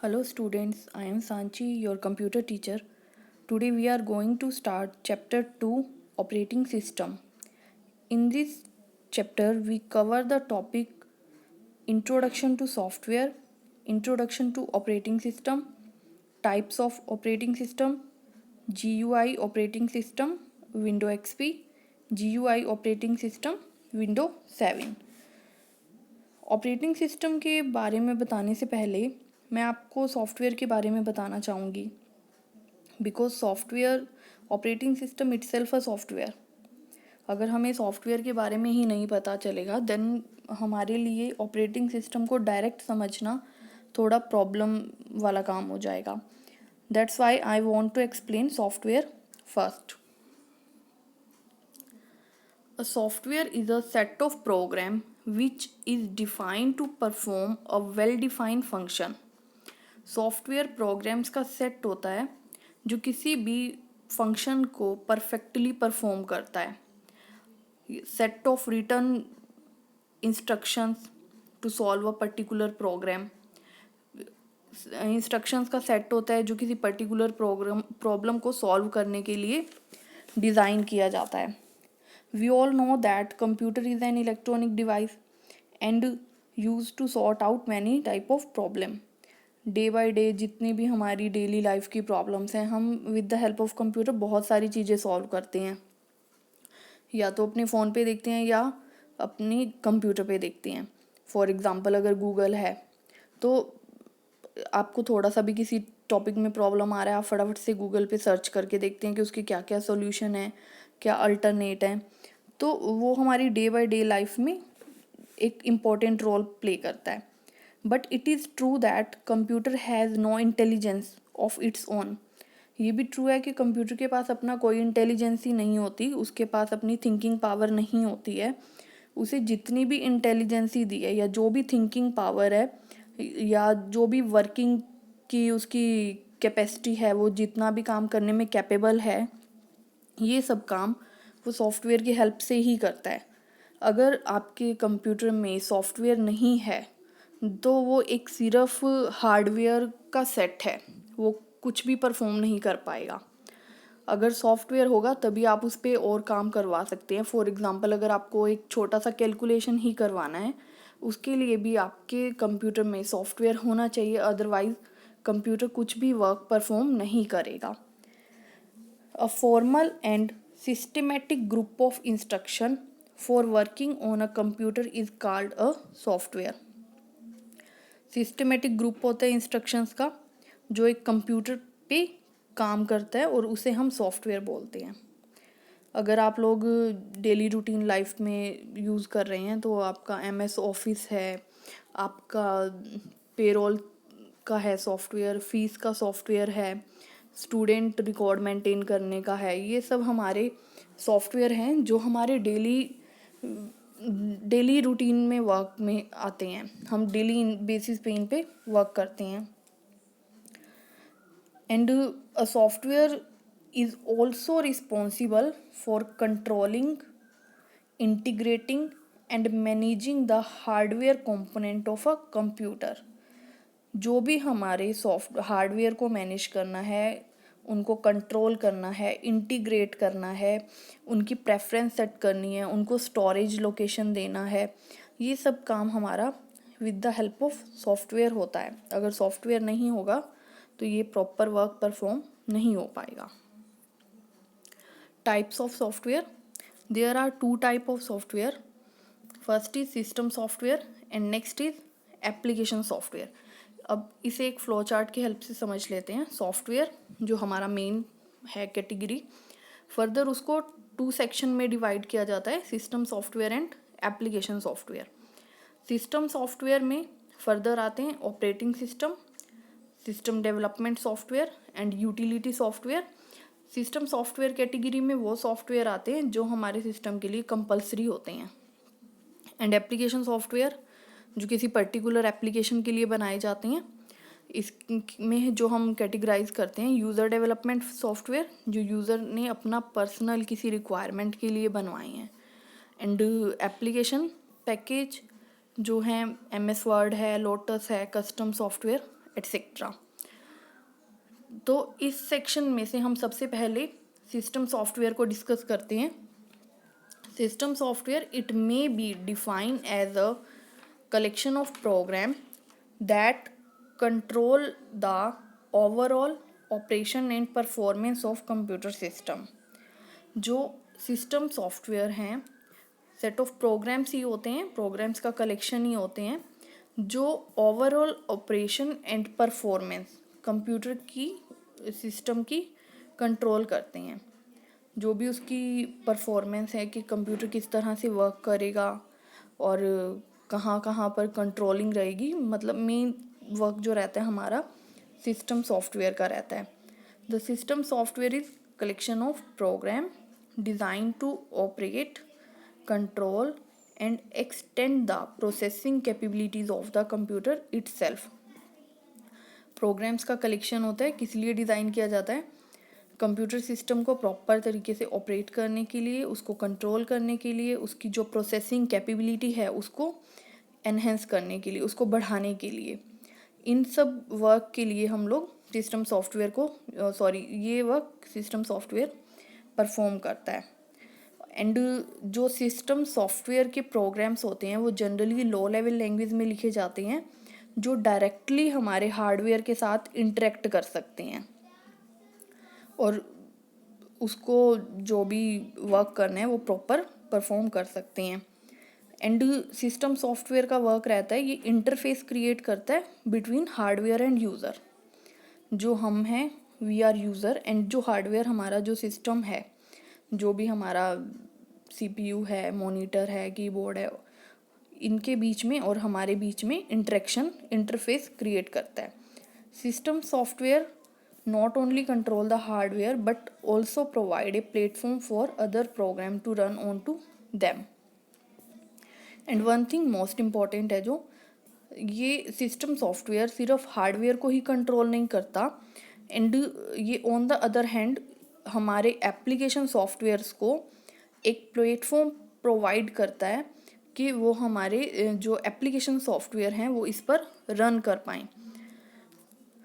Hello students, I am Sanchi, your computer teacher. Today we are going to start chapter 2 Operating System. In this chapter we cover the topic Introduction to Software, Introduction to Operating System, Types of Operating System, GUI Operating System, Windows XP, GUI Operating System, Windows 7. Operating system के बारे में बताने से पहले मैं आपको software के बारे में बताना चाहूँगी because software operating system itself a software. अगर हमें सॉफ्टवेयर के बारे में ही नहीं पता चलेगा देन हमारे लिए ऑपरेटिंग सिस्टम को डायरेक्ट समझना थोड़ा प्रॉब्लम वाला काम हो जाएगा. That's why I want to explain software first. A software is a set of program which is defined to perform a well-defined function. Software programmes का सेट होता है जो किसी भी फंक्शन को परफेक्टली परफॉर्म करता है. Set of written instructions to solve a particular program. Instructions का सेट होता है जो किसी पर्टिकुलर प्रॉब्लम को सॉल्व करने के लिए डिज़ाइन किया जाता है. We all know that computer is an electronic device and used to sort out many type of problem. Day by day जितनी भी हमारी डेली लाइफ की प्रॉब्लम्स हैं हम with the help of computer बहुत सारी चीज़ें सॉल्व करते हैं. या तो अपने फ़ोन पे देखते हैं या अपनी कंप्यूटर पे देखते हैं. फॉर एग्ज़ाम्पल अगर गूगल है तो आपको थोड़ा सा भी किसी टॉपिक में प्रॉब्लम आ रहा है आप फटाफट से गूगल पे सर्च करके देखते हैं कि उसके क्या क्या सोल्यूशन है, क्या अल्टरनेट है. तो वो हमारी डे बाय डे लाइफ में एक इम्पॉर्टेंट रोल प्ले करता है. But it is true that computer has no intelligence of its own. ये भी ट्रू है कि कंप्यूटर के पास अपना कोई इंटेलिजेंस ही नहीं होती, उसके पास अपनी थिंकिंग पावर नहीं होती है. उसे जितनी भी इंटेलिजेंसी दी है या जो भी थिंकिंग पावर है या जो भी वर्किंग की उसकी कैपेसिटी है, वो जितना भी काम करने में कैपेबल है, ये सब काम वो सॉफ्टवेयर की हेल्प से ही करता है. अगर आपके कंप्यूटर में सॉफ्टवेयर नहीं है तो वो एक सिर्फ हार्डवेयर का सेट है, वो कुछ भी परफॉर्म नहीं कर पाएगा. अगर सॉफ्टवेयर होगा तभी आप उस पर और काम करवा सकते हैं. फॉर एग्ज़ाम्पल अगर आपको एक छोटा सा कैलकुलेशन ही करवाना है उसके लिए भी आपके कंप्यूटर में सॉफ्टवेयर होना चाहिए, अदरवाइज कंप्यूटर कुछ भी वर्क परफॉर्म नहीं करेगा. A formal and systematic group of instruction for working on a computer is called a software. Systematic group होता है इंस्ट्रक्शंस का जो एक कंप्यूटर पे काम करता है और उसे हम सॉफ्टवेयर बोलते हैं. अगर आप लोग डेली रूटीन लाइफ में यूज़ कर रहे हैं तो आपका MS ऑफिस है, आपका पेरोल का है सॉफ्टवेयर, फीस का सॉफ्टवेयर है, स्टूडेंट रिकॉर्ड मेंटेन करने का है. ये सब हमारे सॉफ्टवेयर हैं जो हमारे डेली रूटीन में वर्क में आते हैं. हम डेली बेसिस पे इन पे वर्क करते हैं. And a software is also responsible for controlling, integrating and managing the hardware component of a computer. जो भी हमारे हार्डवेयर को मैनेज करना है, उनको कंट्रोल करना है, इंटीग्रेट करना है, उनकी प्रेफरेंस सेट करनी है, उनको स्टोरेज लोकेशन देना है, ये सब काम हमारा with the help of software होता है. अगर सॉफ्टवेयर नहीं होगा तो ये प्रॉपर वर्क परफॉर्म नहीं हो पाएगा. Types of software. There are two types of software. First is system software and next is application software. अब इसे एक फ्लो चार्ट की हेल्प से समझ लेते हैं. सॉफ्टवेयर जो हमारा मेन है कैटेगरी, फर्दर उसको 2 सेक्शन में डिवाइड किया जाता है, system software and application software. System software में फर्दर आते हैं operating system, system development software and utility software. System software category में वो सॉफ्टवेयर आते हैं जो हमारे सिस्टम के लिए कंपलसरी होते हैं. एंड एप्लीकेशन सॉफ्टवेयर जो किसी पर्टिकुलर एप्लीकेशन के लिए बनाए जाते हैं. इसमें जो हम कैटेगराइज करते हैं यूज़र डेवलपमेंट सॉफ्टवेयर जो यूज़र ने अपना पर्सनल किसी रिक्वायरमेंट के लिए बनवाए हैं. एंड एप्लीकेशन पैकेज जो हैं MS वर्ड है, लोटस है, कस्टम सॉफ्टवेयर एटसेट्रा। तो इस सेक्शन में से हम सबसे पहले सिस्टम सॉफ्टवेयर को डिस्कस करते हैं। System software it may be defined as a collection of program that control the overall operation and performance of computer system। जो सिस्टम सॉफ्टवेयर हैं सेट ऑफ प्रोग्राम्स ही होते हैं, प्रोग्राम्स का कलेक्शन ही होते हैं जो overall operation and performance computer की system की कंट्रोल करते हैं। जो भी उसकी परफॉर्मेंस है कि कंप्यूटर किस तरह से वर्क करेगा और कहाँ कहाँ पर कंट्रोलिंग रहेगी, मतलब मेन वर्क जो रहता है हमारा सिस्टम सॉफ्टवेयर का रहता है। The system software is collection of program design to operate control and extend the processing capabilities of the computer itself. Programs का कलेक्शन होता है, किस लिए डिज़ाइन किया जाता है? कंप्यूटर सिस्टम को प्रॉपर तरीके से ऑपरेट करने के लिए, उसको कंट्रोल करने के लिए, उसकी जो प्रोसेसिंग कैपेबिलिटी है उसको एनहेंस करने के लिए, उसको बढ़ाने के लिए। इन सब वर्क के लिए हम लोग सिस्टम सॉफ्टवेयर को ये वर्क सिस्टम सॉफ्टवेयर परफॉर्म करता है। एंड जो सिस्टम सॉफ्टवेयर के प्रोग्राम्स होते हैं वो जनरली लो लेवल लैंग्वेज में लिखे जाते हैं जो डायरेक्टली हमारे हार्डवेयर के साथ इंटरेक्ट कर सकते हैं और उसको जो भी वर्क करना है वो प्रॉपर परफॉर्म कर सकते हैं। एंड सिस्टम सॉफ्टवेयर का वर्क रहता है, ये इंटरफेस क्रिएट करता है बिटवीन हार्डवेयर एंड यूज़र। जो हम हैं वी आर यूज़र एंड जो हार्डवेयर हमारा जो सिस्टम है, जो भी हमारा सीपीयू है, मॉनिटर है, कीबोर्ड है, इनके बीच में और हमारे बीच में इंटरफेस क्रिएट करता है। System software not only control the hardware but also provide a platform for other program to run onto them। and one thing most important है, जो ये सिस्टम सॉफ्टवेयर सिर्फ हार्डवेयर को ही कंट्रोल नहीं करता एंड ये ऑन द अदर हैंड हमारे application softwares को एक प्लेटफॉर्म प्रोवाइड करता है कि वो हमारे जो एप्लीकेशन सॉफ्टवेयर हैं वो इस पर रन कर पाएँ।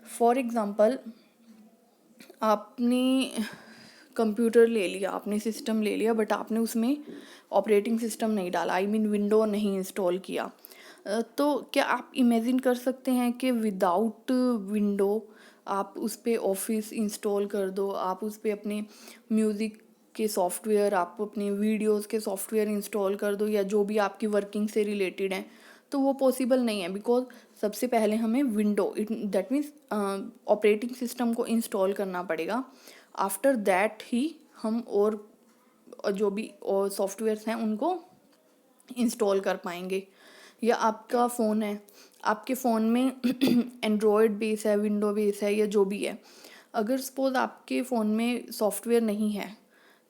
फॉर एग्ज़ाम्पल, आपने कंप्यूटर ले लिया, आपने सिस्टम ले लिया, बट आपने उसमें ऑपरेटिंग सिस्टम नहीं डाला, आई मीन विंडो नहीं इंस्टॉल किया। तो क्या आप इमेजिन कर सकते हैं कि विदाउट विंडो आप उस पर ऑफिस इंस्टॉल कर दो, आप उस पर अपने म्यूज़िक के सॉफ्टवेयर, आप अपने वीडियोस के सॉफ्टवेयर इंस्टॉल कर दो या जो भी आपकी वर्किंग से रिलेटेड हैं, तो वो पॉसिबल नहीं है। बिकॉज सबसे पहले हमें window that means operating system को इंस्टॉल करना पड़ेगा। आफ्टर दैट ही हम और जो भी और सॉफ्टवेयर्स हैं उनको इंस्टॉल कर पाएंगे। या आपका फ़ोन है, आपके फ़ोन में एंड्रॉयड बेस है, विंडो बेस है या जो भी है, अगर सपोज आपके फ़ोन में सॉफ्टवेयर नहीं है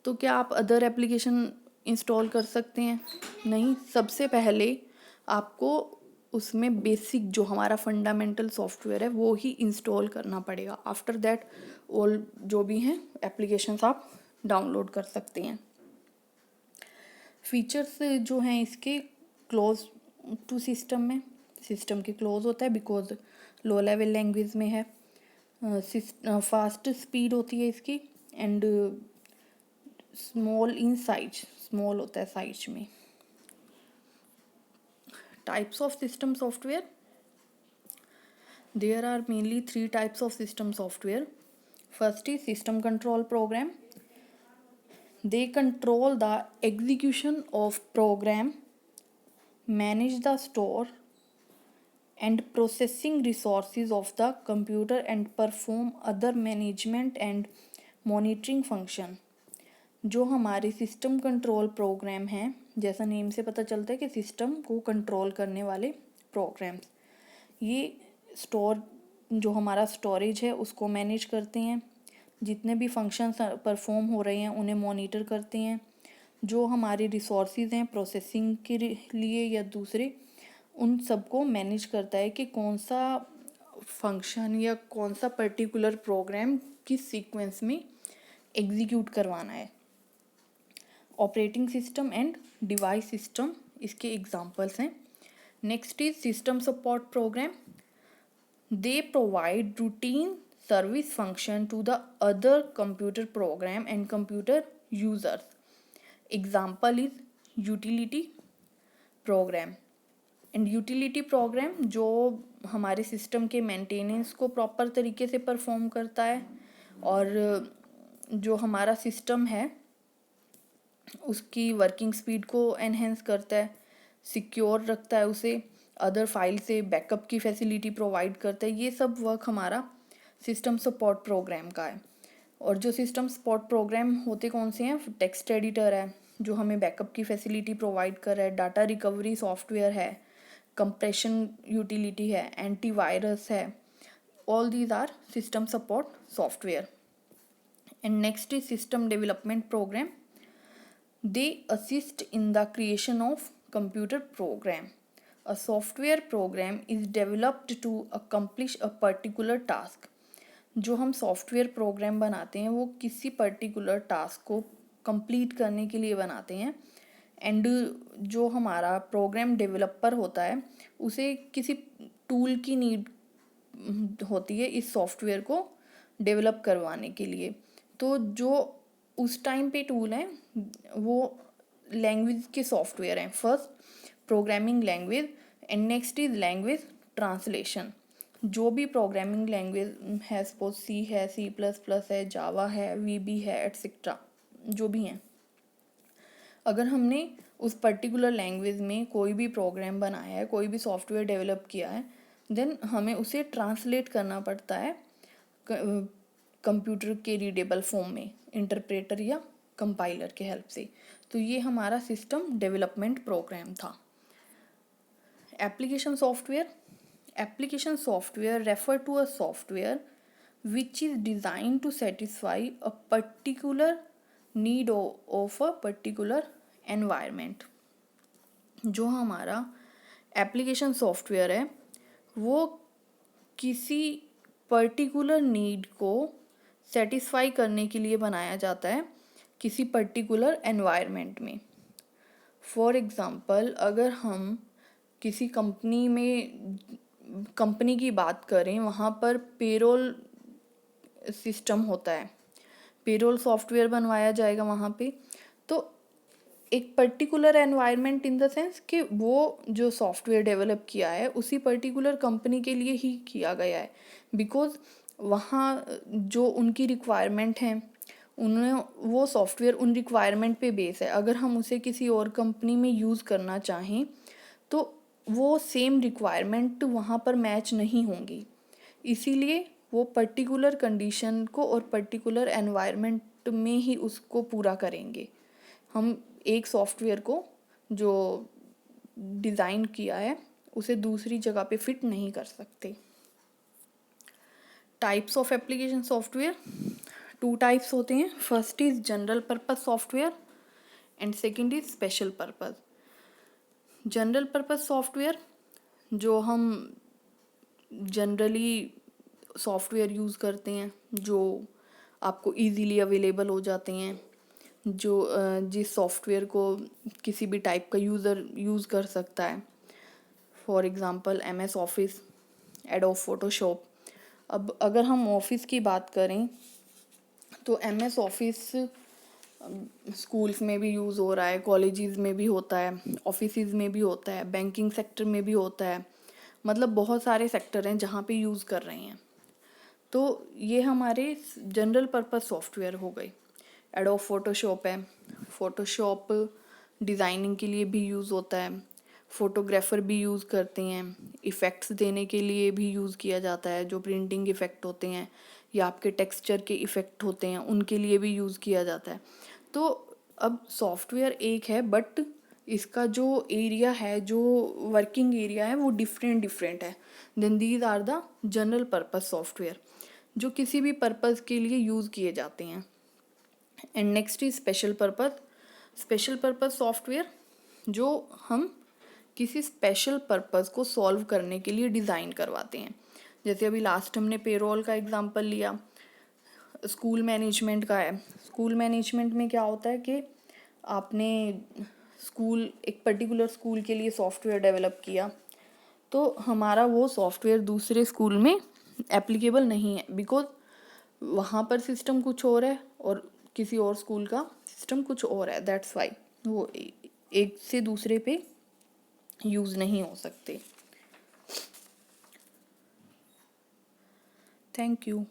तो क्या आप अदर एप्लीकेशन इंस्टॉल कर सकते हैं? नहीं। सबसे पहले आपको उसमें बेसिक जो हमारा फंडामेंटल सॉफ्टवेयर है वो ही इंस्टॉल करना पड़ेगा। आफ्टर दैट ऑल जो भी हैं एप्लीकेशंस आप डाउनलोड कर सकते हैं। फीचर्स जो हैं इसके क्लोज टू सिस्टम में, सिस्टम के क्लोज होता है बिकॉज लो लेवल लैंग्वेज में है। फास्ट स्पीड होती है इसकी and small in size, small होता है साइज में। Types of system software, there are mainly 3 types of system software. First is system control program. They control the execution of program, manage the store and processing resources of the computer and perform other management and monitoring function। जो हमारे system control programme हैं, जैसा name से पता चलता है कि system को कंट्रोल करने वाले प्रोग्राम्स, ये स्टोर जो हमारा स्टोरेज है उसको मैनेज करते हैं, जितने भी फंक्शंस परफॉर्म हो रहे हैं उन्हें मॉनिटर करते हैं, जो हमारे रिसोर्सेज हैं प्रोसेसिंग के लिए या दूसरे, उन सबको मैनेज करता है कि कौन सा फंक्शन या कौन सा पर्टिकुलर प्रोग्राम किस सीक्वेंस में एग्जीक्यूट करवाना है। Operating system and device system इसके एग्जांपल्स हैं। Next is system support program. They provide routine service function to the other computer program and computer users. Example is utility program. And utility programme जो हमारे system के maintenance को proper तरीके से perform करता है और जो हमारा सिस्टम है उसकी वर्किंग स्पीड को एनहेंस करता है, सिक्योर रखता है उसे, अदर फाइल से बैकअप की फैसिलिटी प्रोवाइड करता है। ये सब वर्क हमारा सिस्टम सपोर्ट प्रोग्राम का है। और जो सिस्टम सपोर्ट प्रोग्राम होते कौन से हैं? टेक्स्ट एडिटर है जो हमें बैकअप की फैसिलिटी प्रोवाइड कर रहा है, डाटा रिकवरी सॉफ्टवेयर है, कंप्रेशन यूटिलिटी है, एंटीवायरस है। All these are system support software. And next is system development program. They assist in the creation of computer program. A software program is developed to accomplish a particular task. जो हम software program बनाते हैं वो किसी particular task को complete करने के लिए बनाते हैं। एंड जो हमारा प्रोग्राम डेवलपर होता है उसे किसी टूल की नीड होती है इस सॉफ्टवेयर को डेवलप करवाने के लिए। तो जो उस टाइम पे टूल हैं वो लैंग्वेज के सॉफ्टवेयर हैं। First programming language and next is language translation. जो भी प्रोग्रामिंग लैंग्वेज है, सपोज सी है, C++ है, जावा है, VB है, एट्सेट्रा जो भी हैं, अगर हमने उस पर्टिकुलर लैंग्वेज में कोई भी प्रोग्राम बनाया है, कोई भी सॉफ्टवेयर डेवलप किया है, देन हमें उसे ट्रांसलेट करना पड़ता है कंप्यूटर के रीडेबल फॉर्म में, इंटरप्रेटर या कंपाइलर के हेल्प से। तो ये हमारा सिस्टम डेवलपमेंट प्रोग्राम था। Application software. Application software refer to a software which is design to satisfy a particular need of a particular environment. जो हमारा एप्लीकेशन सॉफ्टवेयर है वो किसी पर्टिकुलर नीड को सेटिस्फाई करने के लिए बनाया जाता है किसी पर्टिकुलर एनवायरनमेंट में। फॉर एग्ज़ाम्पल अगर हम किसी कंपनी की बात करें, वहाँ पर पेरोल सिस्टम होता है, पेरोल सॉफ्टवेयर बनवाया जाएगा वहाँ पे। तो एक particular environment in the sense कि वो जो सॉफ्टवेयर डेवलप किया है उसी पर्टिकुलर कंपनी के लिए ही किया गया है, बिकॉज वहाँ जो उनकी रिक्वायरमेंट हैं उन्हें वो सॉफ्टवेयर उन रिक्वायरमेंट पे बेस है। अगर हम उसे किसी और कंपनी में यूज़ करना चाहें तो वो सेम रिक्वायरमेंट वहाँ पर मैच नहीं होंगी, इसीलिए वो पर्टिकुलर कंडीशन को और पर्टिकुलर एनवायरनमेंट में ही उसको पूरा करेंगे। हम एक सॉफ्टवेयर को जो डिज़ाइन किया है उसे दूसरी जगह पे फिट नहीं कर सकते। Types of application software. 2 types होते हैं. First is general purpose software and second is special purpose. General purpose software जो हम जनरली सॉफ्टवेयर यूज़ करते हैं, जो आपको इजीली अवेलेबल हो जाते हैं, जो जिस सॉफ्टवेयर को किसी भी टाइप का यूज़र यूज़ कर सकता है। For example MS office, adobe Photoshop. अब अगर हम ऑफिस की बात करें तो MS ऑफिस स्कूल्स में भी यूज़ हो रहा है, कॉलेजेस में भी होता है, ऑफिसेज में भी होता है, बैंकिंग सेक्टर में भी होता है, मतलब बहुत सारे सेक्टर हैं जहाँ पे यूज़ कर रहे हैं। तो ये हमारे जनरल पर्पस सॉफ्टवेयर हो गए। एडोब फोटोशॉप है, फोटोशॉप डिज़ाइनिंग के लिए भी यूज़ होता है, फ़ोटोग्राफ़र भी यूज़ करते हैं, इफ़ेक्ट्स देने के लिए भी यूज़ किया जाता है, जो प्रिंटिंग इफ़ेक्ट होते हैं या आपके टेक्सचर के इफ़ेक्ट होते हैं उनके लिए भी यूज़ किया जाता है। तो अब सॉफ्टवेयर एक है बट इसका जो एरिया है, जो वर्किंग एरिया है वो डिफरेंट है। Then these are the general purpose software जो किसी भी पर्पज़ के लिए यूज़ किए जाते हैं। And next is special purpose. Special purpose software जो हम किसी स्पेशल पर्पस को सॉल्व करने के लिए डिज़ाइन करवाते हैं। जैसे अभी लास्ट हमने पेरोल का एग्जांपल लिया, स्कूल मैनेजमेंट का है। स्कूल मैनेजमेंट में क्या होता है कि आपने एक पर्टिकुलर स्कूल के लिए सॉफ्टवेयर डेवलप किया, तो हमारा वो सॉफ्टवेयर दूसरे स्कूल में एप्लीकेबल नहीं है, बिकॉज वहाँ पर सिस्टम कुछ और है और किसी और स्कूल का सिस्टम कुछ और है, दैट्स वाई वो एक से दूसरे पे यूज़ नहीं हो सकते। Thank you.